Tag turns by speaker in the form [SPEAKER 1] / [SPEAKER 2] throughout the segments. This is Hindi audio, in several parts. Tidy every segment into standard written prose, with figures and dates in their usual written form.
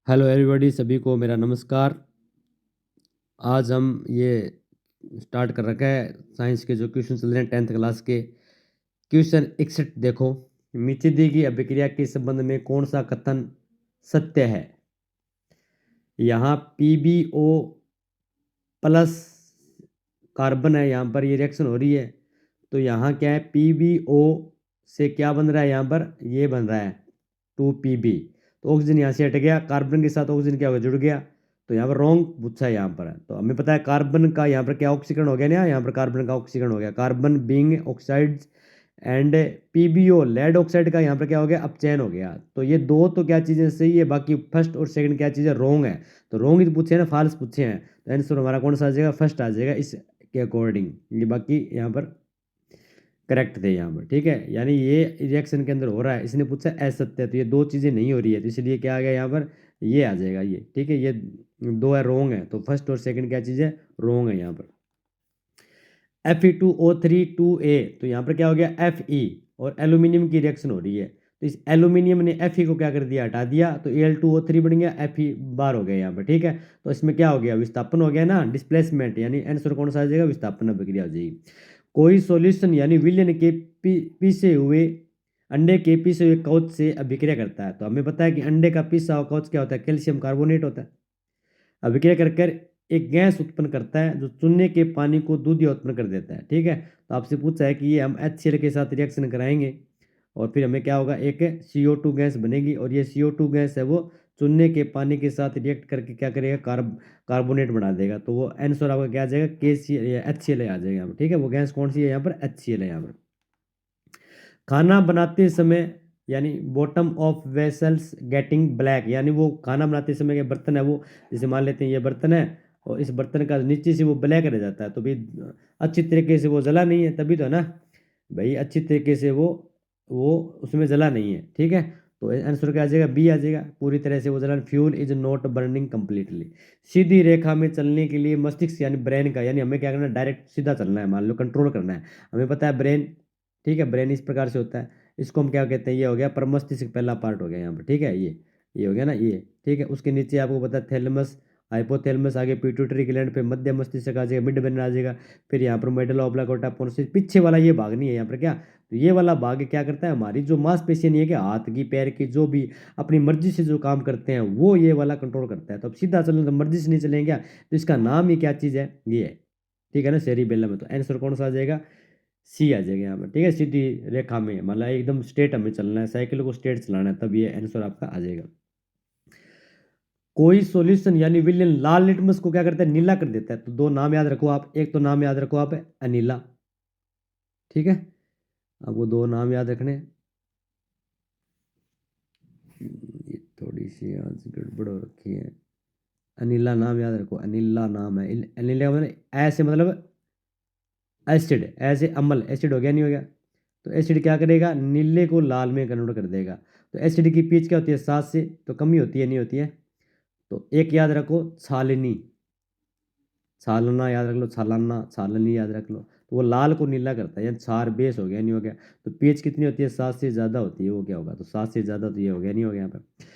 [SPEAKER 1] हेलो एवरीबॉडी, सभी को मेरा नमस्कार। आज हम ये स्टार्ट कर रखा है साइंस के जो क्वेश्चन चल रहे हैं 10th क्लास के। क्वेश्चन 61 देखो। नीचे दी गई अभिक्रिया के संबंध में कौन सा कथन सत्य है। यहाँ PbO प्लस कार्बन है, यहाँ पर ये रिएक्शन हो रही है। तो यहाँ क्या है, PbO से क्या बन रहा है, यहाँ पर ये बन रहा है 2Pb। तो ऑक्सीजन यहाँ से हट गया, कार्बन के साथ ऑक्सीजन क्या हो गया, जुड़ गया। तो यहाँ पर रॉन्ग पूछा है यहाँ पर। तो हमें पता है कार्बन का यहाँ पर क्या ऑक्सीकरण हो गया ना, यहाँ पर कार्बन का ऑक्सीकरण हो गया, carbon being oxide. And PbO lead oxide का यहाँ पर क्या हो गया, अपचयन हो गया। तो ये दो तो क्या चीज़ें सही है, बाकी फर्स्ट और सेकंड क्या चीज़ है, रॉन्ग है। तो रॉन्ग ही पूछे हैं ना, फाल्स पूछे हैं। तो आंसर हमारा कौन सा आ जाएगा, फर्स्ट आ जाएगा इसके अकॉर्डिंग। ये बाकी यहाँ पर करेक्ट थे यहाँ पर, ठीक है। यानी ये रिएक्शन के अंदर हो रहा है, इसने पूछा असत्य, तो ये दो चीज़ें नहीं हो रही है, तो इसलिए क्या आ गया यहाँ पर, ये आ जाएगा ये, ठीक है। ये दो है रॉन्ग है, तो फर्स्ट और सेकंड क्या चीज़ है, रॉन्ग है यहाँ पर। Fe2O3 2A, तो यहाँ पर क्या हो गया Fe, और एल्यूमिनियम की रिएक्शन हो रही है। तो इस एल्यूमिनियम ने Fe को क्या कर दिया, हटा दिया, तो Al2O3 बन गया, Fe बार हो गया यहाँ पर, ठीक है। तो इसमें क्या हो गया, विस्थापन हो गया ना, डिस्प्लेसमेंट, यानी आंसर कौन सा आ जाएगा, विस्थापन अभिक्रिया हो जाएगी। कोई सॉल्यूशन यानी विलयन के पीसे हुए अंडे के पीसे हुए काउच से अभिक्रिया करता है। तो हमें पता है कि अंडे का पीसा हुआ काउच क्या होता है, कैल्शियम कार्बोनेट होता है। अभिक्रिया कर कर एक गैस उत्पन्न करता है जो चूने के पानी को दूधिया उत्पन्न कर देता है, ठीक है। तो आपसे पूछा है कि ये हम HCl के साथ रिएक्शन कराएंगे और फिर हमें क्या होगा, एक CO2 गैस बनेगी, और ये CO2 गैस है वो चूने के पानी के साथ रिएक्ट करके क्या करेगा, कार्बोनेट बना देगा। तो वो आंसर आपका क्या आ जाएगा, HCl आ जाएगा यहाँ पर, ठीक है। वो गैस कौन सी है यहाँ पर, HCl है यहाँ पर। खाना बनाते समय यानी bottom of vessels getting black, यानी वो खाना बनाते समय के बर्तन है वो, जैसे मान लेते हैं ये बर्तन है और इस बर्तन का नीचे से वो ब्लैक रह जाता है, तो भी अच्छी तरीके से वो जला नहीं है, तभी तो है ना भाई, अच्छी तरीके से वो उसमें जला नहीं है, ठीक है। तो आंसर क्या आ जाएगा, बी आ जाएगा, पूरी तरह से वो जला। Fuel is not burning completely. सीधी रेखा में चलने के लिए मस्तिष्क यानी ब्रेन का, यानी हमें क्या करना है, डायरेक्ट सीधा चलना है, मान लो कंट्रोल करना है। हमें पता है ब्रेन, ठीक है, ब्रेन इस प्रकार से होता है। इसको हम क्या कहते हैं, ये हो गया परमस्तिष्क, पहला पार्ट हो गया यहाँ पर, ठीक है। ये हो गया ना ये, ठीक है। उसके नीचे आपको पता है थैलेमस, हाइपोथैलेमस, आगे पिट्यूटरी ग्लैंड पे मध्य मस्तिष्क आ जाएगा, मिड ब्रेन आ जाएगा। फिर यहाँ पर मेडल ऑब्लांगेटा पोन्सिस, पीछे वाला ये भाग नहीं है यहाँ पर क्या, तो ये वाला भाग क्या करता है, हमारी जो मांसपेशियां नहीं है कि हाथ की पैर की, जो भी अपनी मर्जी से जो काम करते हैं वो ये वाला कंट्रोल करता है। तो अब सीधा चलना तो मर्जी से नहीं चलेंगे क्या, तो इसका नाम ही क्या चीज़ है, ये है, ठीक है ना, सेरिबेलम है। तो आंसर कौन सा आ जाएगा, सी आ जाएगा यहाँ पर, ठीक है। सीधी रेखा में मतलब एकदम स्ट्रेट हमें चलना है, साइकिल को स्ट्रेट चलाना है, तब ये आंसर आपका आ जाएगा। कोई सॉल्यूशन यानी विलेन लाल लिटमस को क्या करता है, नीला कर देता है। तो दो नाम याद रखो आप, एक तो नाम याद रखो आप अनिला, ठीक है। अब वो दो नाम याद रखने हैं। ये थोड़ी सी आज गड़बड़ हो रखी है। अनिला नाम याद रखो, अनिला नाम है। अनिला मतलब ऐसे, मतलब एसिड, ऐसे अम्ल, एसिड हो गया, नहीं हो गया। तो एसिड क्या करेगा, नीले को लाल में कन्वर्ट कर देगा। तो एसिड की पीच क्या होती है, 7 से, तो कमी होती है, नहीं होती है। तो एक याद रखो, छालनी, छालना याद रख लो, छालाना, छालनी याद रख लो। तो वो लाल को नीला करता है, यानी क्षार बेस हो गया, नहीं हो गया। तो पीच कितनी होती है, 7 से ज़्यादा होती है, वो क्या होगा, तो 7 से ज़्यादा, तो ये हो गया, नहीं हो गया यहाँ पर।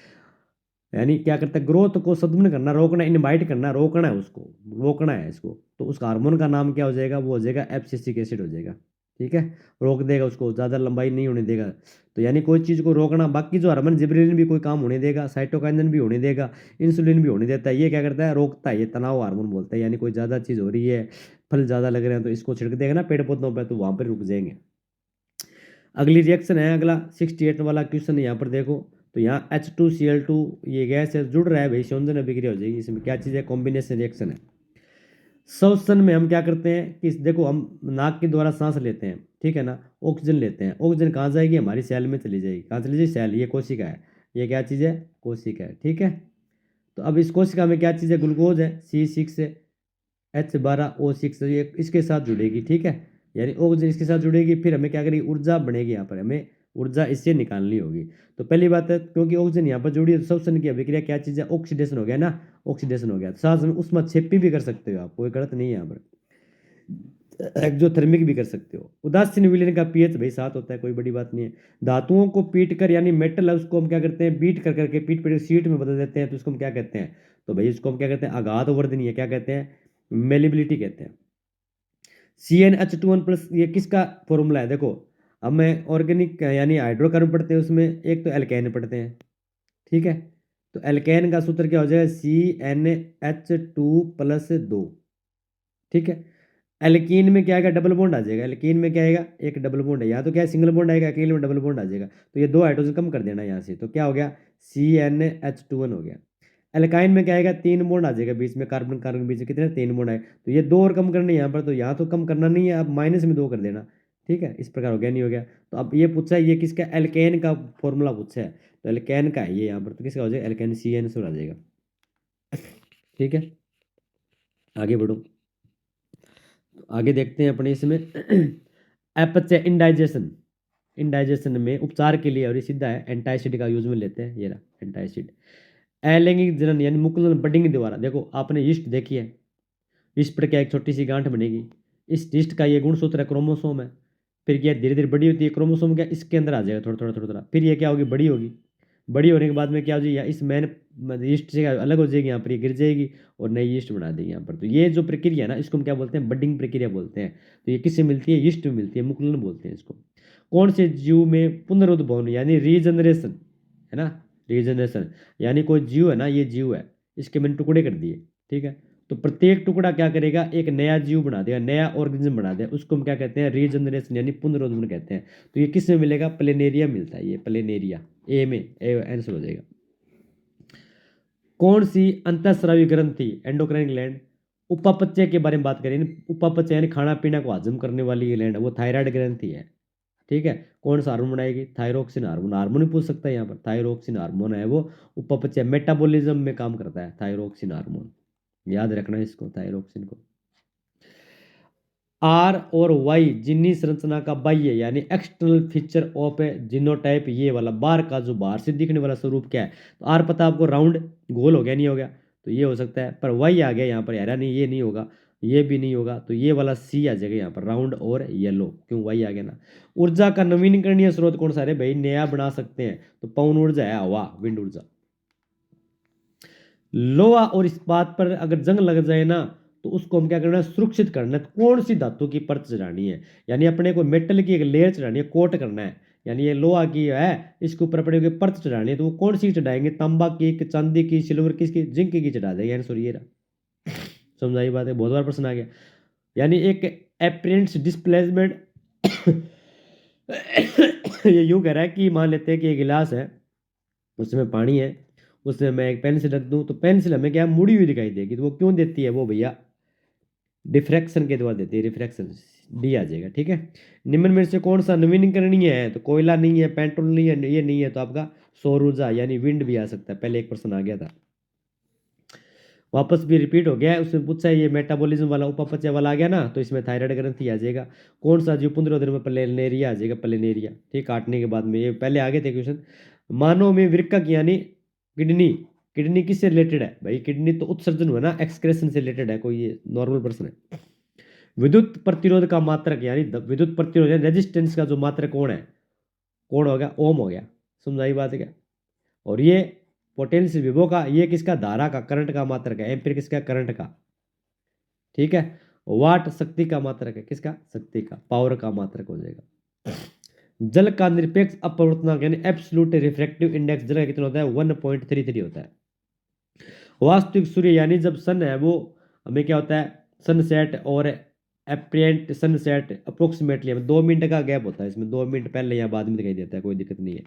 [SPEAKER 1] यानी क्या करता है, ग्रोथ को सदमन करना, रोकना, इनवाइट करना, रोकना है उसको, रोकना है इसको। तो उस हार्मोन का नाम क्या हो जाएगा, वो हो जाएगा एब्सिसिक एसिड हो जाएगा, ठीक है। रोक देगा उसको, ज़्यादा लंबाई नहीं होने देगा। तो यानी कोई चीज़ को रोकना। बाकी जो हार्मोन जिबरेलिन भी कोई काम होने देगा, साइटोकाइनिन भी होने देगा, इंसुलिन भी होने देता है, ये क्या करता है, रोकता है, ये तनाव हार्मोन बोलता है। यानी कोई ज़्यादा चीज़ हो रही है, फल ज़्यादा लग रहे हैं, तो इसको छिड़क देगा ना पेड़ पौधों पर, तो वहाँ पर रुक जाएंगे। अगली रिएक्शन है, अगला 68 वाला क्वेश्चन यहाँ पर देखो। तो यहाँ H2Cl2 ये गैस है, जुड़ रहा है भाई, संयोजन अभिक्रिया हो जाएगी। इसमें क्या चीज़ है, कॉम्बिनेशन रिएक्शन है। श्वसन में हम क्या करते हैं कि देखो, हम नाक के द्वारा सांस लेते हैं, ठीक है ना, ऑक्सीजन लेते हैं। ऑक्सीजन कहाँ जाएगी, हमारी सेल में चली जाएगी। कहाँ चली जाएगी, सेल, ये कोशिका है, ये क्या चीज़ है, कोशिका है, ठीक है। तो अब इस कोशिका में क्या चीज़ है, ग्लूकोज है, C6 है, H12O6, ये इसके साथ जुड़ेगी, ठीक है। यानी ऑक्सीजन इसके साथ जुड़ेगी, फिर हमें क्या करेगी, ऊर्जा बनेगी, यहाँ पर हमें ऊर्जा इससे निकालनी होगी। तो पहली बात है, क्योंकि ऑक्सीजन यहाँ पर जुड़ी है, तो श्वसन की अभिक्रिया क्या चीज़ है, ऑक्सीडेशन हो गया ना, ऑक्सीडेशन हो गया। तो साथ में उष्माक्षेपी भी कर सकते हो आप, कोई गलत नहीं है यहाँ पर। एक्जोथर्मिक भी कर सकते हो। उदासीन विलयन का पीएच भाई 7 होता है, कोई बड़ी बात नहीं है। धातुओं को पीट कर, यानी मेटल है उसको हम क्या करते हैं, बीट कर करके पीट पीट सीट में बदल देते हैं, तो उसको हम क्या कहते हैं, तो भाई इसको हम क्या कहते हैं, आघात वर्धनीय, क्या कहते हैं, मेलिबिलिटी कहते हैं। CnH2n+, ये किसका फॉर्मूला है, देखो अब मैं ऑर्गेनिक यानी हाइड्रोकार्बन पढ़ते हैं, उसमें एक तो एल्केन पढ़ते हैं, ठीक है। तो एल्केन का सूत्र क्या हो जाएगा, CnH2+2, ठीक है। एल्कीन में क्या आएगा, डबल बॉन्ड आ जाएगा। एल्कीन में क्या आएगा, एक डबल बॉन्ड है, यहाँ तो क्या है सिंगल बॉन्ड आएगा, अकेले में डबल बॉन्ड आ जाएगा, तो ये 2 हाइड्रोजन कम कर देना यहाँ से, तो क्या हो गया, CnH2n हो गया। एल्काइन में क्या आएगा, 3 बॉन्ड आ जाएगा बीच में, कार्बन कार्बन के बीच में कितने, 3 बॉन्ड आए, तो ये 2 और कम करने यहाँ पर, तो यहाँ तो कम करना नहीं है, अब माइनस में 2 कर देना, ठीक है। इस प्रकार हो गया, नहीं हो गया। तो अब ये पूछा है, ये किसका, एल्केन का फॉर्मूला पूछा है, तो एल्केन का है ये यहाँ पर, तो किसका हो जाएगा, एल्केन, CN आ जाएगा, ठीक है। आगे बढ़ो, आगे देखते हैं अपने इसमें अपच इंडाइजेशन, इंडाइजेशन में उपचार के लिए, और ये सीधा है, एंटाइसिड का यूज में लेते हैं, ये रहा एंटाइसिड। अलैंगिक जनन यानी मुकुलन बडिंग द्वारा, देखो आपने यीस्ट देखी है, यीस्ट पर क्या एक छोटी सी गांठ बनेगी, इस यीस्ट का ये गुणसूत्र है, क्रोमोसोम है, फिर क्या धीरे धीरे बड़ी होती है, क्रोमोसोम क्या इसके अंदर आ जाएगा थोड़ा थोड़ा थोड़ा थोड़ा, फिर ये क्या होगी, बड़ी होगी, बड़ी होने के बाद में क्या हो जाएगी, इस मैन यीस्ट से अलग हो जाएगी, यहाँ पर ये गिर जाएगी और नई यीस्ट बना देगी यहाँ पर। तो ये जो प्रक्रिया है ना, इसको हम क्या बोलते हैं, बडिंग प्रक्रिया बोलते हैं। तो ये किससे मिलती है, यीस्ट में मिलती है, मुकुलन बोलते हैं इसको। कौन से जीव में पुनरुद्भवन यानी रीजनरेशन है ना, रीजनरेशन यानी कोई जीव है ना, ये जीव है, इसके मैंने टुकड़े कर दिए, ठीक है। तो प्रत्येक टुकड़ा क्या करेगा, एक नया जीव बना देगा, नया ऑर्गेनिज्म बना देगा, उसको हम क्या कहते हैं, रीजनरेशन यानी पुनरुद्भवन कहते हैं। तो ये किस में मिलेगा, प्लेनेरिया मिलता है, ये प्लेनेरिया, ए में, ए आंसर हो जाएगा। कौन सी अंतःस्रावी ग्रंथि, एंडोक्राइन ग्लैंड, उपापचय के बारे में बात करें, उपापचय यानी खाना पीना को हजम करने वाली ग्लैंड है, वो थायराइड ग्रंथि है, ठीक है। कौन सा हार्मोन बनाएगी, थायरोक्सिन हार्मोन, हार्मोन ही पूछ सकता है यहाँ पर, थायरोक्सिन हार्मोन है वो, उपापचय मेटाबॉलिज्म में काम करता है थायरोक्सिन हार्मोन, याद रखना है इसको, थायरोक्सिन को। आर और वाई जिन्नी संरचना का बाह्य यानी external feature of a genotype, ये वाला बाहर का जो बाहर से दिखने वाला स्वरूप क्या है, तो आर पता आपको, राउंड, गोल हो गया, नहीं हो गया, तो ये हो सकता है, पर वाई आ गया यहाँ पर, यार नहीं ये नहीं होगा, ये भी नहीं होगा, तो ये वाला सी आ जाएगा यहाँ पर, राउंड और येलो, क्यों वाई आ गया ना। ऊर्जा का नवीनीकरणीय स्रोत कौन सा है भाई, नया बना सकते हैं, तो पवन ऊर्जा है, हवा, विंड ऊर्जा। लोहा और इस्पात पर अगर जंग लग जाए ना, तो उसको हम क्या करना है, सुरक्षित करना है, तो कौन सी धातु की परत चढ़ानी है, यानी अपने को मेटल की एक लेयर चढ़ानी है, कोट करना है, यानी ये लोहा की है, इसके ऊपर अपने को परत चढ़ानी है, तो वो कौन सी चढ़ाएंगे, तांबा की, चांदी की, सिल्वर की, जिंक की चढ़ा देंगे, यानी सॉरी ये रहा। समझाई बात है, बहुत बार प्रश्न आ गया। यानी एक अप्रेंट्स डिस्प्लेसमेंट ये यूं कह रहा है कि मान लेते हैं कि ये गिलास है, उसमें पानी है, उसमें मैं एक पेंसिल रख दूं, तो पेंसिल हमें क्या मुड़ी हुई दिखाई देगी, तो वो क्यों देती है, वो भैया डिफ्रैक्शन के द्वारा देती है, रिफ्रैक्शन, डी आ जाएगा, ठीक है। निम्न में से कौन सा नवीनीकरणीय है, तो कोयला नहीं है, पेट्रोल नहीं है, ये नहीं है, तो आपका सौर ऊर्जा यानी विंड भी आ सकता है, पहले एक पर्सन आ गया था, वापस भी रिपीट हो गया है, उसमें पूछा है, ये मेटाबॉलिज्म वाला उपापचय वाला आ गया ना, तो इसमें थायराइड ग्रंथि आ जाएगा। कौन सा जीव पुनरुद्भवन में, प्लेनेरिया आ जाएगा, प्लेनेरिया, ठीक, काटने के बाद में, ये पहले आगे थे क्वेश्चन। मानव में वृक्क यानी किडनी, किडनी किससे रिलेटेड है भाई, किडनी तो उत्सर्जन हुआ ना, एक्सक्रेशन से रिलेटेड है, कोई ये नॉर्मल पर्सन है। विद्युत प्रतिरोध का मात्रक यानी विद्युत प्रतिरोध रेजिस्टेंस का जो मात्रक कौन है, कौन हो गया, ओम हो गया, समझाई बात है क्या। और ये पोटेंशियल विभव का, ये किसका, धारा का, करंट का मात्रक है, एम्पीयर किसका, करंट का, ठीक है। वाट शक्ति का मात्रक है, किसका, शक्ति का, पावर का मात्रक हो जाएगा। जल का निरपेक्ष अपवर्तनांक यानी एब्सोल्यूट रिफ्रैक्टिव इंडेक्स जल का कितना होता है, 1.33 होता है। वास्तविक सूर्य यानी जब सन है वो, हमें क्या होता है, सनसेट और एप्रियंट सनसेट अप्रोक्सीमेटली 2 मिनट का गैप होता है इसमें, 2 मिनट पहले या बाद में दिखाई देता है, कोई दिक्कत नहीं है।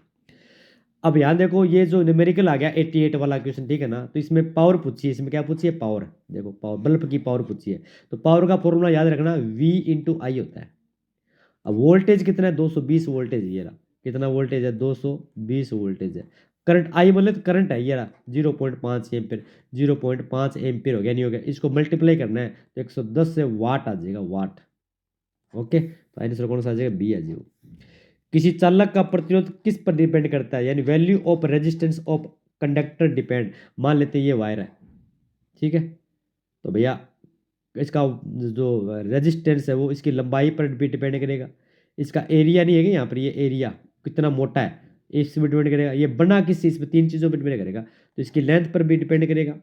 [SPEAKER 1] अब यहाँ देखो, ये जो न्यूमेरिकल आ गया 88 वाला क्वेश्चन, ठीक है ना, तो इसमें पावर पूछी है, इसमें क्या पूछी है, पावर, देखो पावर, बल्ब की पावर पूछी है, तो पावर का फॉर्मूला याद रखना, V/I होता है। अब वोल्टेज कितना है, 220 वोल्टेज, ये रहा, कितना वोल्टेज है, 220 वोल्टेज है। करंट आई बोले तो करंट है, ये रहा 0.5 एम्पियर, 0.5 एम्पियर हो गया, नहीं हो गया, इसको मल्टीप्लाई करना है, तो 110 से वाट आ जाएगा, वाट, ओके, तो आंसर कौन सा आ जाएगा, बी आ जाएगा। किसी चालक का प्रतिरोध किस पर डिपेंड करता है, यानी value of resistance of conductor depend, मान लेते हैं ये वायर है, ठीक है, तो भैया इसका जो रेजिस्टेंस है वो इसकी लंबाई पर भी डिपेंड करेगा। इसका एरिया नहीं है कि यहाँ पर ये एरिया कितना मोटा है इस पर डिपेंड करेगा। ये बना किस चीज़ पे, 3 चीज़ों पर डिपेंड करेगा। तो इसकी लेंथ पर भी डिपेंड करेगा,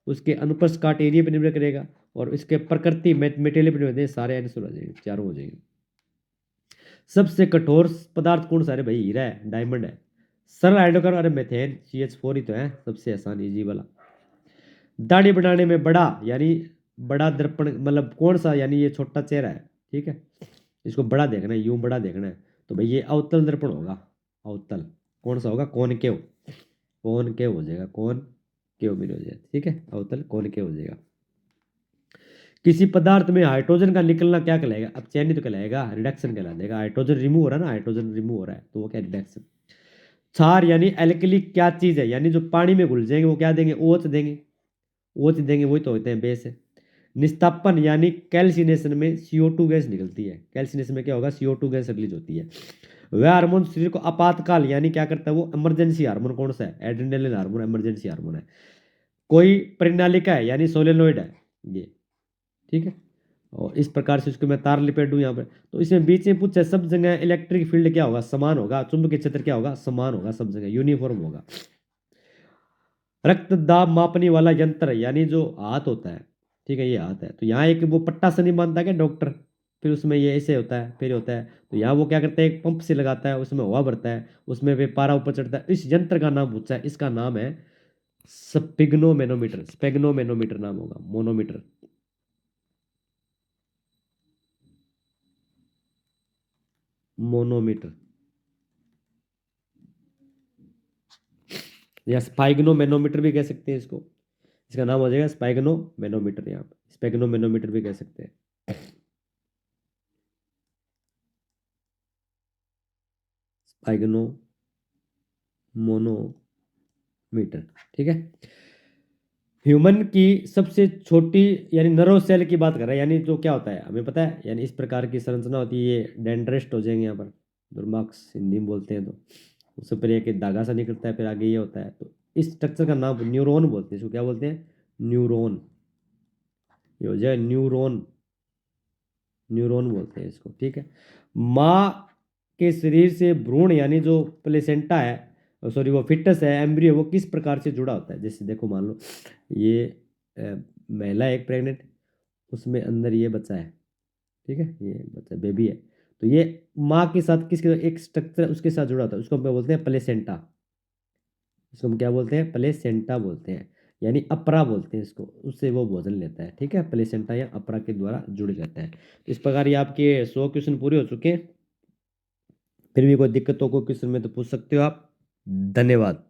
[SPEAKER 1] उसके अनुप्रस्थ काट एरिया पर निर्भर करेगा, और इसके प्रकृति मेटेरियल पर निर्भर करेगा। सारे आंसर हो जाएंगे, चारों हो जाएंगे। सबसे कठोर पदार्थ कौन सा है भाई? हीरा है, डायमंड है। सरल हाइड्रोकार्बन, अरे मीथेन, CH4 ही तो है सबसे आसान इजी वाला। दाढ़ी बनाने में बड़ा यानी बड़ा दर्पण मतलब कौन सा, यानी ये छोटा चेहरा है, ठीक है, इसको बड़ा देखना है, यूं बड़ा देखना है, तो भाई ये अवतल दर्पण होगा। अवतल कौन सा होगा? कॉनकेव। कॉनकेव हो जाएगा, कॉनकेव भी हो जाएगा, ठीक है, अवतल कॉनकेव हो जाएगा। किसी पदार्थ में हाइड्रोजन का निकलना क्या कहलाएगा? अब चयनित तो कहलाएगा, रिडक्शन कहला देगा। हाइड्रोजन रिमूव हो रहा है ना, हाइड्रोजन रिमूव हो रहा है तो वो क्या? रिडक्शन। क्षार यानी एल्कली क्या चीज है? यानी जो पानी में घुल जाएंगे वो क्या देंगे? ओच देंगे। ओच देंगे, वही तो होते हैं बेस है। निस्तापन यानी कैल्सिनेशन में CO2 गैस निकलती है। कैल्सिनेशन में क्या होगा? CO2 गैस रिलीज होती है। वह हार्मोन शरीर को आपातकाल यानी क्या करता है? वो इमरजेंसी हार्मोन कौन सा है? एड्रेनलिन हार्मोन इमरजेंसी हार्मोन है। कोई परिनालिका है यानी सोलेनोइड है ये, ठीक है, और इस प्रकार से उसको मैं तार लिपेट दूं यहाँ पर। तो इसमें बीच में पूछा सब जगह इलेक्ट्रिक फील्ड क्या होगा? समान होगा। चुंबकीय क्षेत्र क्या होगा? समान होगा, सब जगह यूनिफॉर्म होगा। रक्त दाब मापने वाला यंत्र यानी जो हाथ होता है, ठीक है, ये हाथ है, तो यहाँ एक वो पट्टा सा नहीं बांधता क्या डॉक्टर, फिर उसमें ये ऐसे होता है, फिर होता है, तो यहाँ वो क्या करता है? एक पंप से लगाता है, उसमें हवा भरता है, उसमें वे पारा ऊपर चढ़ता है। इस यंत्र का नाम पूछा है, इसका नाम है स्पिग्नोमेनोमीटर। स्पेग्नोमेनोमीटर नाम होगा, मोनोमीटर। मोनोमीटर या स्पाइग्नोमेनोमीटर भी कह सकते हैं इसको। इसका नाम हो जाएगा स्पाइग्नोमेनोमीटर, यहाँ पे स्पेग्नोमेनोमीटर भी कह सकते हैं। स्पाइग्नोमोनोमीटर, ठीक है। ह्यूमन की सबसे छोटी यानी नर्व सेल की बात कर रहा है, यानी जो क्या होता है हमें पता है, यानी इस प्रकार की संरचना होती है। ये डेंड्रिस्ट हो जाएंगे यहाँ पर, दुर्मार्क्स हिंदी में बोलते हैं। तो उससे पहले एक धागा सा निकलता है, फिर आगे ये होता है। तो इस स्ट्रक्चर का नाम न्यूरॉन बोलते हैं। इसको क्या बोलते हैं? न्यूरॉन। ये हो जाए न्यूरॉन, न्यूरॉन बोलते हैं इसको, ठीक है। माँ के शरीर से भ्रूण यानी जो प्लेसेंटा है, सॉरी वो फिटस है, एम्ब्रियो, वो किस प्रकार से जुड़ा होता है? जैसे देखो मान लो ये महिला है एक प्रेग्नेंट, उसमें अंदर ये बच्चा है, ठीक है, ये बच्चा बेबी है, तो ये माँ के साथ किसके एक स्ट्रक्चर उसके साथ जुड़ा होता है, उसको हम क्या बोलते हैं? प्लेसेंटा। इसको हम क्या बोलते हैं? प्लेसेंटा बोलते हैं, यानी अपरा बोलते हैं इसको, उससे वो भोजन लेता है, ठीक है, प्लेसेंटा या अपरा के द्वारा जुड़ जाता है। इस प्रकार ये आपके 100 क्वेश्चन पूरे हो चुके हैं। फिर भी कोई दिक्कत हो कोई क्वेश्चन में तो पूछ सकते हो आप। धन्यवाद।